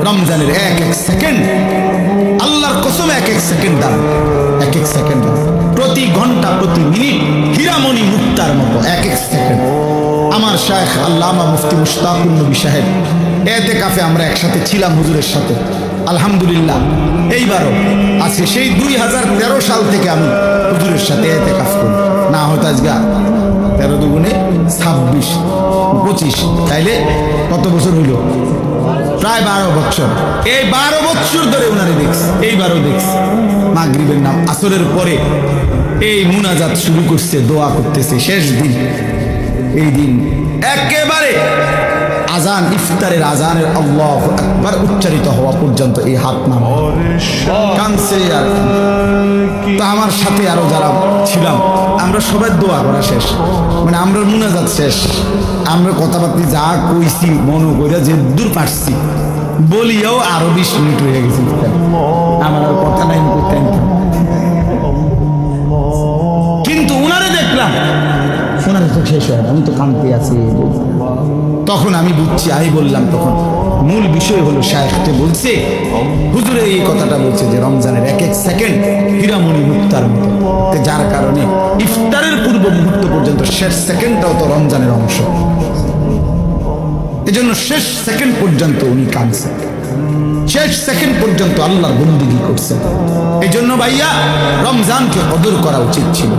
রমজানের এক এক সেকেন্ড আল্লাহর কসম, এক এক সেকেন্ড দাম, এক এক সেকেন্ড প্রতি ঘন্টা প্রতি মিনিট হীরামণি মুক্তার মতো এক এক সেকেন্ড। আমার শায়েখ আল্লামা মুফতি মুশতাকুন নবী সাহেব এতেকাফে আমরা একসাথে ছিলাম হুজুরের সাথে, আলহামদুলিল্লাহ। এইবারও আছে সেই 2013 সাল থেকে আমি হুজুরের সাথে এতেকাফ করি। না হয়তো আজকে 13 দুগুণে 26 25, তাইলে কত বছর হইল? প্রায় 12 বছর। এই 12 বছর ধরে ওনারে দেখছি, এইবারও দেখছি। মাগরিবের নাম আসরের পরে এই মুনাজাত শুরু করছে, দোয়া করতেছে। শেষ দিন, এই দিন একেবারে আজান, ইফতারের আজানের আল্লাহু আকবার উচ্চারিত হওয়া পর্যন্ত এই হাত নামা কানছে। আর তা আমার সাথে আরো যারা ছিলাম আমরা সবাই দোয়া করা শেষ, মানে আমরা মুনাজাত শেষ। আমরা কথাবার্তা যা কইছি মনে করে যে দূর পারছি বলিয়াও আরো 20 মিনিট হয়ে গেছে। আমার আর কথা নাই করতে, কিন্তু উনারে দেখলাম ওনারে তো শেষ হয়, আমি তো কানতে আছি। তখন আমি বুঝছি, আমি বললাম তখন মূল বিষয় হলো শায়েখকে বলছে, হুজুরে এই কথাটা বলছে যে রমজানের এক এক সেকেন্ড হীরামণি মুক্তার মতো, যার কারণে ইফতারের পূর্ব মুহূর্ত পর্যন্ত শেষ সেকেন্ডটাও তো রমজানের অংশ। এজন্য শেষ সেকেন্ড পর্যন্ত উনি কাঁদছেন, শেষ সেকেন্ড পর্যন্ত আল্লাহর বন্দেগী করছেন। এই জন্য ভাইয়া রমজানকে কদর করা উচিত ছিল,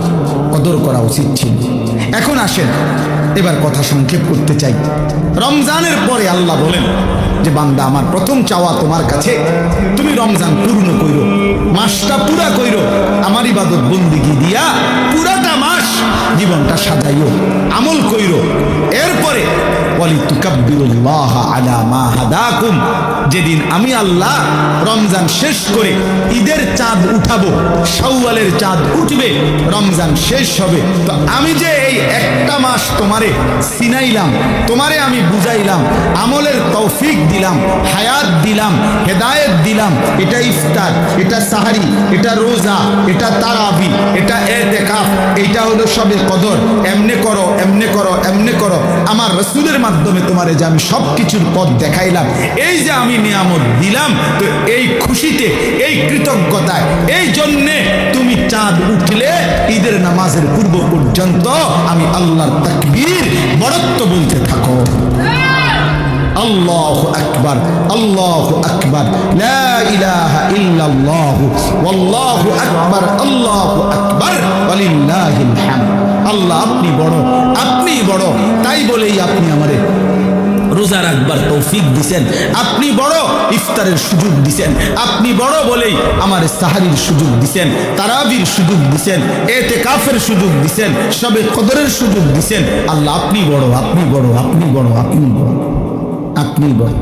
কদর করা উচিত ছিল। এখন আসেন এবার কথা সংক্ষেপ করতে চাই। রমজানের পরে আল্লাহ বলেন যে বান্দা আমার প্রথম চাওয়া তোমার কাছে, তুমি রমজান পূর্ণ কইরো, মাসটা পুরা কইরো, আমার ইবাদত বন্দেগী দিয়া পুরাটা মাস জীবনটা সাজাইও, আমল কইরো। এরপরে ওয়ালিতুকাব্বিরুল্লাহ আলা মা হাদাকুম, যেদিন আমি আল্লাহ রমজান শেষ করে ঈদের চাঁদ উঠাবো, শাওয়ালের চাঁদ উঠবে, রমজান শেষ হবে, তো আমি যে এই একটা মাস তোমারে চিনাইলাম, তোমারে আমি বুঝাইলাম, আমলের তৌফিক দিলাম, হায়াত দিলাম, হেদায়েত দিলাম, এটা ইফতার, এটা সাহারি, এটা রোজা, এটা তারাবি, এটা এতেকাফ, এটা হলো সবে কদর, এমনে করো, এমনে করো, এমনে করো। আমার রাসূলের মাধ্যমে তোমারে যে আমি সব কিছুর পথ দেখাইলাম, এই যে আমি নিয়ামত দিলাম, তো এই খুশিতে, এই কৃতজ্ঞতায়, এই জন্যে তুমি চাঁদ উঠলে ঈদের নামাজের পূর্ব পর্যন্ত আমি আল্লাহর তাকবীর বড়ত্ব বলতে থাকো। আল্লাহু আকবার, আল্লাহু আকবার, লা ইলাহা ইল্লাল্লাহু ওয়াল্লাহু আকবার, আল্লাহু আকবার ওয়ালিল্লাহিল হামদ। আল্লাহ আপনি বড়, আপনি বড়, তাই বলেই আপনি আমারে রোজা রাখবার তৌফিক দিছেন, আপনি বড় ইফতারের সুযোগ দিছেন, আপনি বড় বলেই আমার সাহারির সুযোগ দিছেন, তারাবির সুযোগ দিছেন, এতেকাফের সুযোগ দিছেন, সবে কদরের সুযোগ দিছেন। আল্লাহ আপনি বড়, আপনি বড়, আপনি বড়, আপনি বড়, আপনি বড়।